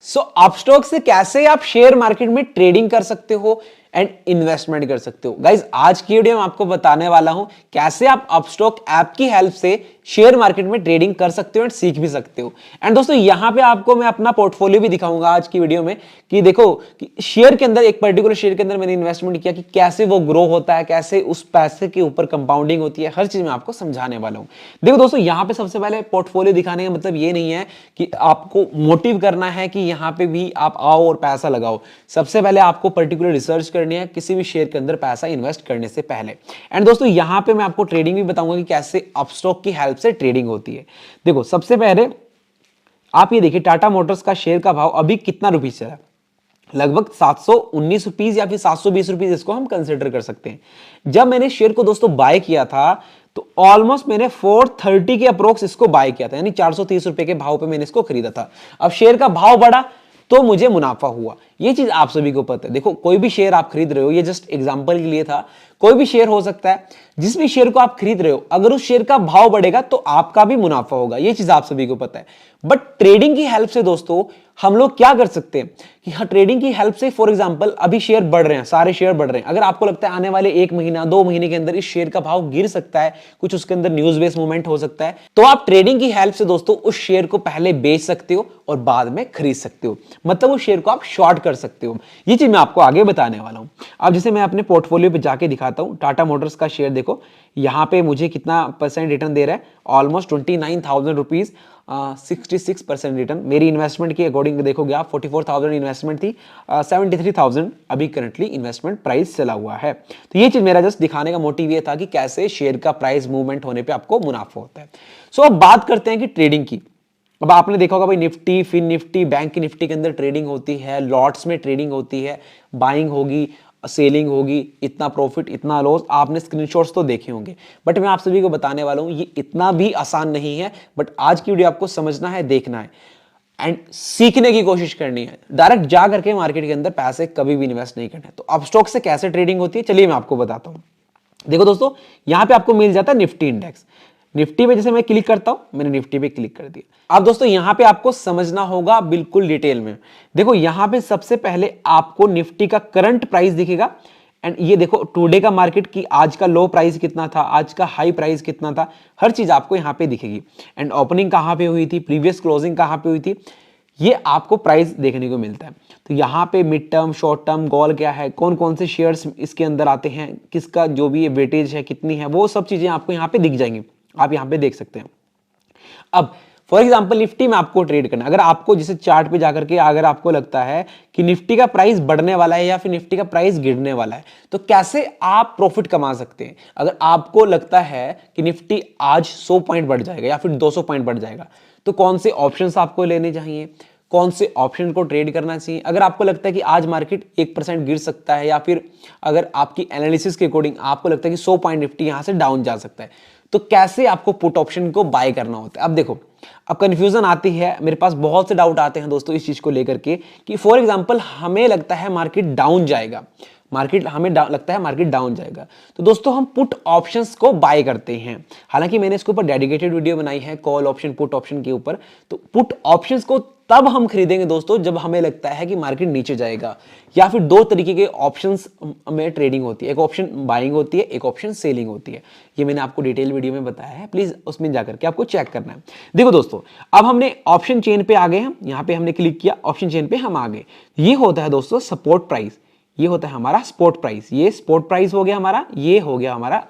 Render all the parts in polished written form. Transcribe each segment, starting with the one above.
सो अपस्टॉक से कैसे आप शेयर मार्केट में ट्रेडिंग कर सकते हो एंड इन्वेस्टमेंट कर सकते हो। गाइज आज की वीडियो में आपको बताने वाला हूं कैसे आप अपस्टॉक ऐप की हेल्प से शेयर मार्केट में ट्रेडिंग कर सकते हो एंड सीख भी सकते हो। एंड दोस्तों यहां पे आपको मैं अपना पोर्टफोलियो भी दिखाऊंगा आज की वीडियो में कि देखो कि शेयर के अंदर, एक पर्टिकुलर शेयर के अंदर मैंने इन्वेस्टमेंट किया कि कैसे वो ग्रो होता है, कैसे उस पैसे के ऊपर कंपाउंडिंग होती है, हर चीज मैं आपको समझाने वाला हूं। देखो दोस्तों यहां पे सबसे पहले पोर्टफोलियो दिखाने का मतलब ये नहीं है कि आपको मोटिव करना है कि यहां पे भी आप आओ और पैसा लगाओ। सबसे पहले आपको पर्टिकुलर रिसर्च करनी है किसी भी शेयर के अंदर पैसा इन्वेस्ट करने से पहले। एंड दोस्तों यहां पे मैं आपको ट्रेडिंग भी बताऊंगा कि कैसे अपस्टॉक की हेल्प से ट्रेडिंग होती है। देखो सबसे पहले आप ये देखिए टाटा मोटर्स का शेयर का भाव अभी कितना रुपीस चला, लगभग 719 रुपीज या फिर 720 रुपीज, इसको हम कंसिडर कर सकते हैं। जब मैंने शेयर को दोस्तों बाय किया था तो ऑलमोस्ट मैंने 430 के अप्रोक्स इसको बाय किया था, यानी 430 रुपए के भाव पे मैंने इसको खरीदा था। अब शेयर का भाव बढ़ा तो मुझे मुनाफा हुआ। ये चीज आप सभी को पता है। देखो कोई भी शेयर आप खरीद रहे हो, ये जस्ट एग्जांपल के लिए था, कोई भी शेयर हो सकता है, जिस भी शेयर को आप खरीद रहे हो अगर उस शेयर का भाव बढ़ेगा तो आपका भी मुनाफा होगा। ये चीज आप सभी को पता है। बट ट्रेडिंग की हेल्प से दोस्तों हम लोग क्या कर सकते हैं कि हाँ, ट्रेडिंग की हेल्प से फॉर एग्जांपल अभी शेयर बढ़ रहे हैं, सारे शेयर बढ़ रहे हैं, अगर आपको लगता है आने वाले 1 महीना 2 महीने के अंदर इस शेयर का भाव गिर सकता है, कुछ उसके अंदर न्यूज बेस्ड मूवमेंट हो सकता है, तो आप ट्रेडिंग की हेल्प से दोस्तों उस शेयर को पहले बेच सकते हो और बाद में खरीद सकते हो। मतलब उस शेयर को आप शॉर्ट कर सकते हो। ये चीज मैं आपको आगे बताने वाला हूं। अब जैसे मैं अपने पोर्टफोलियो पे जाके दिखाता हूं, टाटा मोटर्स का शेयर देखो यहां पे मुझे कितना परसेंट रिटर्न दे रहा है, ऑलमोस्ट 29,000 रुपीज, 66% रिटर्न। मेरी इन्वेस्टमेंट के अकॉर्डिंग देखोगे आप 44,000 इन्वेस्टमेंट थी, 73,000 अभी करंटली इन्वेस्टमेंट प्राइस चला हुआ है। तो ये चीज मेरा जस्ट दिखाने का मोटिव ये था कि कैसे शेयर का प्राइस मूवमेंट होने पे आपको मुनाफा होता है। सो अब बात करते हैं कि ट्रेडिंग की। अब आपने देखा होगा भाई निफ्टी, फिन निफ्टी, बैंक की निफ्टी के अंदर ट्रेडिंग होती है, लॉट्स में ट्रेडिंग होती है, बाइंग होगी, सेलिंग होगी, इतना प्रॉफिट इतना लॉस, आपने स्क्रीनशॉट्स तो देखे होंगे। बट मैं आप सभी को बताने वाला हूं ये इतना भी आसान नहीं है। बट आज की वीडियो आपको समझना है, देखना है एंड सीखने की कोशिश करनी है। डायरेक्ट जा करके मार्केट के अंदर पैसे कभी भी इन्वेस्ट नहीं करने। तो अपस्टॉक से कैसे ट्रेडिंग होती है चलिए मैं आपको बताता हूं। देखो दोस्तों यहां पे आपको मिल जाता है निफ्टी इंडेक्स। निफ्टी पे जैसे मैं क्लिक करता हूं, मैंने निफ्टी पे क्लिक कर दिया। अब दोस्तों यहां पे आपको समझना होगा बिल्कुल डिटेल में। देखो यहां पे सबसे पहले आपको निफ्टी का करंट प्राइस दिखेगा एंड ये देखो टुडे का मार्केट की आज का लो प्राइस कितना था, आज का हाई प्राइस कितना था, हर चीज आपको यहां पे दिखेगी। एंड ओपनिंग कहां पे हुई थी, प्रीवियस क्लोजिंग कहां पे हुई थी, ये आपको प्राइस देखने को मिलता है। तो यहाँ पे मिड टर्म, शॉर्ट टर्म, गोल क्या है, कौन कौन से शेयर्स इसके अंदर आते हैं, किसका जो भी वेटेज है कितनी है, वो सब चीजें आपको यहाँ पे दिख जाएंगी, आप यहाँ पे देख सकते हैं। अब फॉर एग्जांपल निफ्टी में आपको ट्रेड करना, अगर आपको जैसे चार्ट पे जाकर के अगर आपको लगता है कि निफ्टी का प्राइस बढ़ने वाला है या फिर निफ्टी का प्राइस गिरने वाला है, तो कैसे आप प्रॉफिट कमा सकते हैं। अगर आपको लगता है कि निफ्टी आज 100 पॉइंट बढ़ जाएगा या फिर 200 पॉइंट बढ़ जाएगा, तो कौन से ऑप्शंस आपको लेने चाहिए, कौन से ऑप्शन को ट्रेड करना चाहिए। अगर आपको लगता है कि आज मार्केट 1% गिर सकता है या फिर अगर आपकी एनालिसिस के अकॉर्डिंग आपको लगता है कि 100 पॉइंट निफ्टी यहां से डाउन जा सकता है, तो कैसे आपको पुट ऑप्शन को बाय करना होता है। अब देखो अब कंफ्यूजन आती है, मेरे पास बहुत से डाउट आते हैं दोस्तों इस चीज को लेकर के कि फॉर एग्जांपल हमें लगता है मार्केट डाउन जाएगा, हमें लगता है मार्केट डाउन जाएगा, तो दोस्तों हम पुट ऑप्शंस को बाय करते हैं। हालांकि मैंने इसके ऊपर डेडिकेटेड वीडियो बनाई है कॉल ऑप्शन पुट ऑप्शन के ऊपर। तो पुट ऑप्शंस को तब हम खरीदेंगे दोस्तों जब हमें लगता है कि मार्केट नीचे जाएगा। या फिर दो तरीके के ऑप्शंस में ट्रेडिंग होती है, एक ऑप्शन बाइंग होती है, एक ऑप्शन सेलिंग होती है। ये मैंने आपको डिटेल वीडियो में बताया है, प्लीज उसमें जाकर के आपको चेक करना है। देखो दोस्तों अब हमने ऑप्शन चेन पे आ गए हैं, यहाँ पे हमने क्लिक किया, ऑप्शन चेन पे हम आ गए। ये होता है दोस्तों सपोर्ट प्राइस, ये होता है हमारा स्पॉट प्राइस, ये स्पॉट प्राइस हो गया हमारा, ये हो गया हमारा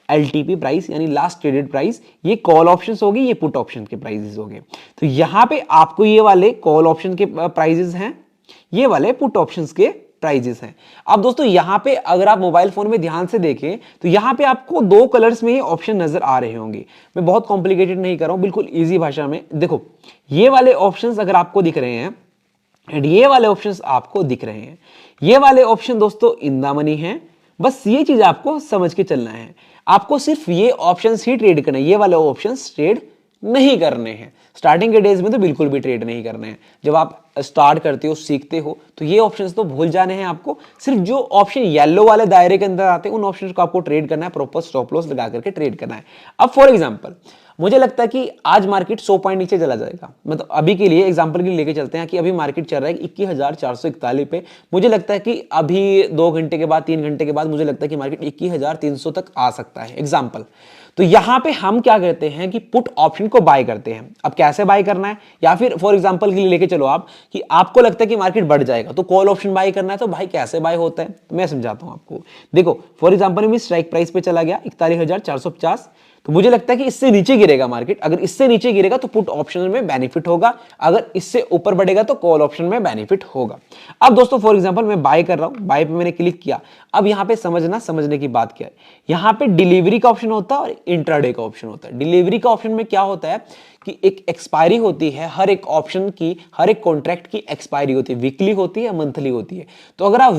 एलटीपी प्राइस यानी लास्ट ट्रेडेड प्राइस, ये कॉल ऑप्शंस हो गए, ये पुट ऑप्शन के प्राइसेस हो गए। तो यहां पे आपको ये वाले कॉल ऑप्शन के प्राइसेस हैं, ये वाले पुट ऑप्शंस के प्राइसेस हैं। अब दोस्तों यहां पे अगर आप मोबाइल फोन में ध्यान से देखें तो यहां पे आपको 2 कलर्स में ये ऑप्शन नजर आ रहे होंगे। मैं बहुत कॉम्प्लिकेटेड नहीं कर रहा हूं, बिल्कुल ईजी भाषा में। देखो ये वाले ऑप्शंस अगर आपको दिख रहे हैं एंड ये वाले ऑप्शंस आपको दिख रहे हैं, ये वाले ऑप्शन दोस्तों इन द मनी है। बस ये चीज आपको समझ के चलना है, आपको सिर्फ ये ऑप्शंस ही ट्रेड करना है, ये वाले ऑप्शंस ट्रेड नहीं करने हैं। स्टार्टिंग के डेज में तो बिल्कुल भी ट्रेड नहीं करने हैं। जब आप स्टार्ट करते हो, सीखते हो, तो ये ऑप्शंस तो भूल जाने हैं आपको। सिर्फ जो ऑप्शन येलो वाले दायरे के अंदर आते हैं उन ऑप्शंस को आपको ट्रेड करना है, प्रॉपर स्टॉप लॉस लगा करके ट्रेड करना है। अब फॉर एग्जांपल मुझे लगता है कि आज मार्केट 100 पॉइंट नीचे चला जाएगा, मतलब अभी के लिए एग्जांपल के लिए लेके चलते हैं कि अभी मार्केट चल रहा है 21,441 पे। मुझे लगता है कि अभी 2 घंटे के बाद, 3 घंटे के बाद मुझे लगता है कि मार्केट 21,300 तक आ सकता है एग्जांपल। तो यहां पे हम क्या करते हैं कि पुट ऑप्शन को बाय करते हैं। अब कैसे बाय करना है, या फिर फॉर एग्जांपल के लिए लेके चलो आप कि आपको लगता है कि मार्केट बढ़ जाएगा तो कॉल ऑप्शन बाय करना है। तो भाई कैसे बाय होता है तो मैं समझाता हूं आपको। देखो फॉर एग्जांपल मैं स्ट्राइक प्राइस पे चला गया 41,450, तो मुझे लगता है कि इससे नीचे गिरेगा मार्केट। अगर इससे नीचे गिरेगा तो पुट ऑप्शन में बेनिफिट होगा, अगर इससे ऊपर बढ़ेगा तो कॉल ऑप्शन में बेनिफिट होगा। अब दोस्तों फॉर एग्जांपल मैं बाय कर रहा हूं, बाय पे मैंने क्लिक किया। अब यहां पे समझने की बात क्या है, यहां पे डिलीवरी का ऑप्शन होता है और इंट्राडे का ऑप्शन होता है। डिलीवरी का ऑप्शन में क्या होता है कि एक एक्सपायरी होती है, हर एक ऑप्शन की, हर एक कॉन्ट्रैक्ट की एक्सपायरी होती है, वीकली होती है, मंथली होती है। तो अगर आप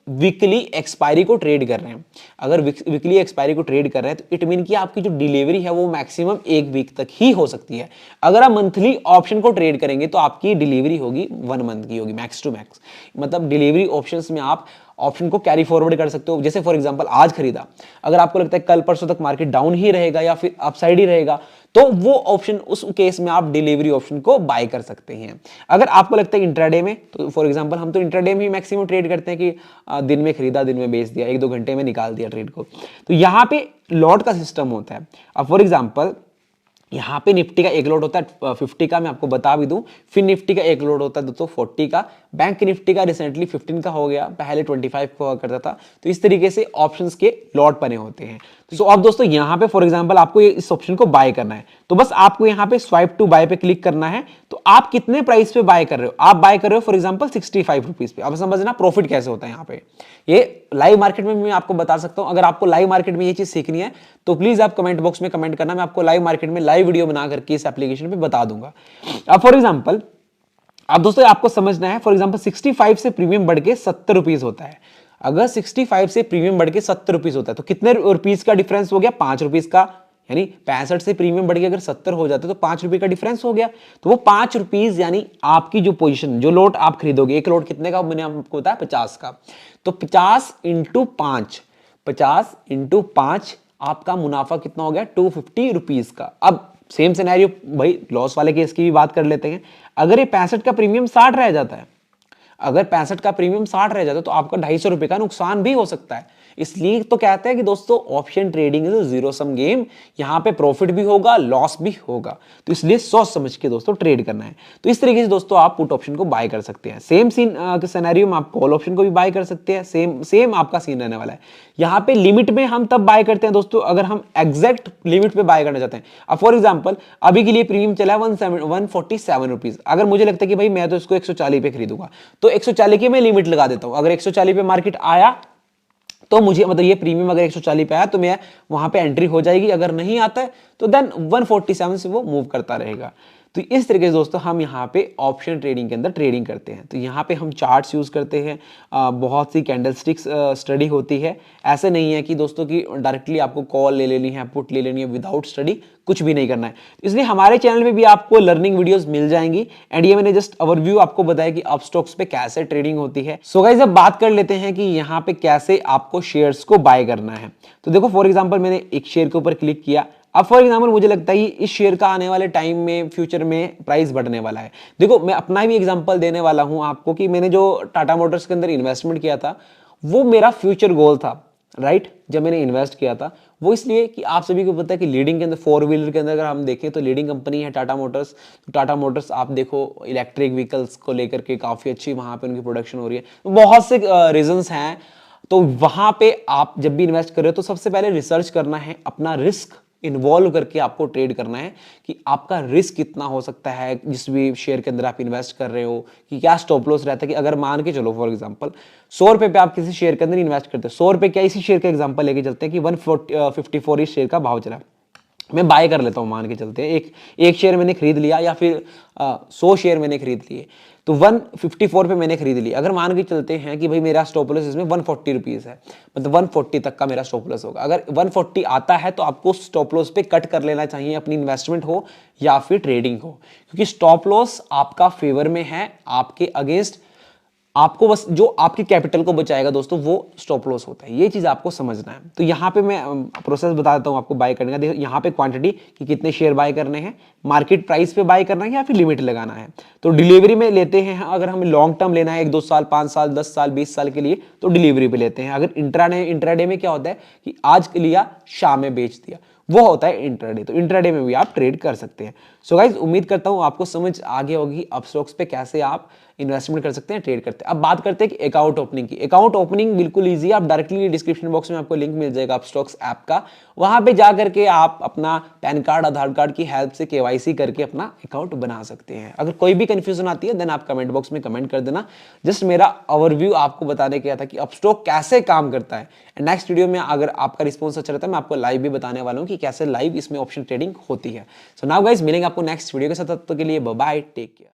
वीकली एक्सपायरी को ट्रेड कर रहे हैं, अगर वीकली एक्सपायरी को ट्रेड कर रहे हैं तो इट मीन कि आपकी जो डिलीवरी है वो मैक्सिमम 1 वीक तक ही हो सकती है। अगर आप मंथली ऑप्शन को ट्रेड करेंगे तो आपकी डिलीवरी होगी 1 मंथ की होगी मैक्स टू मैक्स। मतलब डिलीवरी ऑप्शंस में आप ऑप्शन को कैरी फॉरवर्ड कर सकते हो। जैसे फॉर एग्जांपल आज खरीदा, अगर आपको लगता है कल परसों तक मार्केट डाउन ही रहेगा या फिर अपसाइड ही रहेगा, तो वो ऑप्शन, उस केस में आप डिलीवरी ऑप्शन को बाय कर सकते हैं। अगर आपको लगता है इंट्राडे में, तो फॉर एग्जांपल हम तो इंट्राडे में ही मैक्सिमम ट्रेड करते हैं कि दिन में खरीदा, दिन में बेच दिया, 1-2 घंटे में निकाल दिया ट्रेड को। तो यहां पे लॉट का सिस्टम होता है। अब फॉर एग्जांपल यहां पे निफ्टी का एक लॉट होता है 50 का, मैं आपको बता भी दूं। फिर निफ्टी का एक लॉट होता है दोस्तों 40 का। बैंक निफ्टी का रिसेंटली 15 का हो गया, पहले 25 को हुआ करता था। तो इस तरीके से ऑप्शंस के लॉट बने होते हैं। तो अब दोस्तों यहां पे फॉर एग्जांपल आपको इस ऑप्शन को बाय करना है, तो बस आपको यहां पे स्वाइप टू बाय पे क्लिक करना है। तो आप कितने प्राइस पे बाय कर रहे हो, आप बाय कर रहे हो फॉर एग्जांपल 65 रुपीज पे। अब समझना प्रॉफिट कैसे होता है यहाँ पे, ये लाइव मार्केट में मैं आपको बता सकता हूं। अगर आपको लाइव मार्केट में ये चीज सीखनी है तो प्लीज आप कमेंट बॉक्स में कमेंट करना, मैं आपको लाइव मार्केट में लाइव वीडियो बना करके इस एप्लीकेशन पे बता दूंगा। अब फॉर एग्जांपल, अब दोस्तों आपको समझना है, फॉर एग्जांपल 65 से प्रीमियम बढ़ के 70 रुपीज होता है। अगर 65 से प्रीमियम बढ़ के 70 रुपीज होता है तो कितने रुपीज का डिफरेंस हो गया, 5 रुपीज का। यानी 65 से प्रीमियम बढ़ के अगर 70 हो जाते तो 5 रुपए का डिफरेंस हो गया। तो वो 5 रुपीज यानी आपकी जो पोजीशन, जो लोट आप खरीदोगे, एक लोट कितने का मैंने आपको बताया 50 का, तो 50 इंटू 5, 50 इंटू 5 आपका मुनाफा कितना हो गया 250 रुपीज का। अब सेम सिनेरियो भाई लॉस वाले केस की भी बात कर लेते हैं। अगर ये 65 का प्रीमियम 60 रह जाता है, अगर 65 का प्रीमियम 60 रह जाता है तो आपका 250 रुपए का नुकसान भी हो सकता है। इसलिए तो कहते हैं कि दोस्तों option trading is zero sum game, यहां पे प्रॉफिट भी होगा, लॉस भी होगा। तो इसलिए सोच समझ के दोस्तों ट्रेड करना है। तो इस तरीके से दोस्तों आप पुट ऑप्शन को बाय कर सकते हैं। सेम सीन के सिनेरियो में आप कॉल ऑप्शन को भी बाय कर सकते हैं। सेम आपका सीन रहने वाला है। यहां पे लिमिट में हम तब बाय करते हैं दोस्तों अगर हम एग्जैक्ट लिमिट पे बाय करना चाहते हैं। अब फॉर एग्जांपल अभी के लिए प्रीमियम चला है 147 रुपीज। अगर मुझे लगता है कि भाई मैं तो इसको 140 पे खरीदूंगा, तो 140 की मैं लिमिट लगा देता हूं। अगर 140 पे मार्केट आया तो मुझे, मतलब ये प्रीमियम अगर 140 पे आया तो मैं वहां पे एंट्री हो जाएगी। अगर नहीं आता है तो देन 147 से वो मूव करता रहेगा। तो इस तरीके से दोस्तों हम यहाँ पे ऑप्शन ट्रेडिंग के अंदर ट्रेडिंग करते हैं। तो यहाँ पे हम चार्ट्स यूज करते हैं, बहुत सी कैंडलस्टिक्स स्टडी होती है। ऐसे नहीं है कि दोस्तों की डायरेक्टली आपको कॉल ले लेनी है, पुट ले लेनी है, विदाउट स्टडी कुछ भी नहीं करना है। इसलिए हमारे चैनल पे भी आपको लर्निंग वीडियोस मिल जाएंगी। एंड ये मैंने जस्ट ओवरव्यू आपको बताया कि अप स्टॉक्स पे कैसे ट्रेडिंग होती है। सो गाइस अब बात कर लेते हैं कि यहाँ पे कैसे आपको शेयर्स को बाय करना है। तो देखो फॉर एग्जांपल मैंने एक शेयर के ऊपर क्लिक किया। अब फॉर एग्जांपल मुझे लगता है इस शेयर का आने वाले टाइम में, फ्यूचर में प्राइस बढ़ने वाला है। देखो मैं अपना भी एग्जांपल देने वाला हूं आपको कि मैंने जो टाटा मोटर्स के अंदर इन्वेस्टमेंट किया था वो मेरा फ्यूचर गोल था, राइट। जब मैंने इन्वेस्ट किया था वो इसलिए कि आप सभी को पता है कि लीडिंग के अंदर, 4 व्हीलर के अंदर अगर हम देखें तो लीडिंग कंपनी है टाटा मोटर्स। तो टाटा मोटर्स आप देखो इलेक्ट्रिक व्हीकल्स को लेकर के काफी अच्छी वहां पे उनकी प्रोडक्शन हो रही है। बहुत से रीजंस हैं। तो वहां पे आप जब भी इन्वेस्ट कर रहे हो तो सबसे पहले रिसर्च करना है, अपना रिस्क इन्वॉल्व करके आपको ट्रेड करना है कि आपका रिस्क कितना हो सकता है जिस भी शेयर के अंदर आप इन्वेस्ट कर रहे हो, कि क्या स्टॉप लॉस रहता है। कि अगर मान के चलो फॉर एग्जांपल 100 रुपए पे आप किसी शेयर के अंदर इन्वेस्ट करते हो, 100 रुपए क्या, इसी शेयर का एग्जांपल लेके चलते हैं कि 154 इस शेयर का भाव चला, मैं बाय कर लेता हूँ, मान के चलते हैं एक शेयर मैंने खरीद लिया या फिर 100 शेयर मैंने खरीद लिए, तो 154 पे मैंने खरीद लिया। अगर मान के चलते हैं कि भाई मेरा स्टॉप लॉस इसमें 140 रुपीज़ है, मतलब 140 तक का मेरा स्टॉप लॉस होगा। अगर 140 आता है तो आपको स्टॉप लॉस पे कट कर लेना चाहिए, अपनी इन्वेस्टमेंट हो या फिर ट्रेडिंग हो, क्योंकि स्टॉप लॉस आपका फेवर में है, आपके अगेंस्ट आपको बस जो आपके कैपिटल को बचाएगा दोस्तों वो स्टॉप लॉस होता है। ये चीज आपको समझना है। तो यहाँ पे मैं प्रोसेस बता देता हूँ आपको बाय करने का। देखो यहाँ पे क्वांटिटी कि कितने शेयर बाय करने हैं, मार्केट प्राइस पे बाय करना है या फिर लिमिट लगाना है। तो डिलीवरी में लेते हैं, अगर हमें लॉन्ग टर्म लेना है 1-2 साल 5 साल 10 साल 20 साल के लिए, तो डिलीवरी पे लेते हैं। अगर इंट्राडे में क्या होता है कि आज लिया शाम में बेच दिया, वो होता है इंट्राडे। तो इंट्राडे में भी आप ट्रेड कर सकते हैं। सो गाइज उम्मीद करता हूं आपको समझ आ गई होगी अपस्टॉक्स पे कैसे आप इन्वेस्टमेंट कर सकते हैं, ट्रेड करते हैं। अब बात करते हैं कि अकाउंट ओपनिंग की। अकाउंट ओपनिंग बिल्कुल इजी है, आप डायरेक्टली डिस्क्रिप्शन बॉक्स में आपको लिंक मिल जाएगा अपस्टॉक्स ऐप का, वहां पे जा करके आप अपना पैन कार्ड आधार कार्ड की हेल्प से केवाईसी करके अपना अकाउंट बना सकते हैं। अगर कोई भी कंफ्यूजन आती है देन आप कमेंट बॉक्स में कमेंट कर देना। जस्ट मेरा ओवरव्यू आपको बताने के था कि अपस्टॉक कैसे काम करता है। नेक्स्ट वीडियो में अगर आपका रिस्पॉन्स अच्छा रहता है मैं आपको लाइव भी बताने वाला हूं कि कैसे लाइव इसमें ऑप्शन ट्रेडिंग होती है। सो नाउ गाइस मिलेंगे आपको नेक्स्ट वीडियो के साथ, तब तक के लिए बाय बाय, टेक केयर।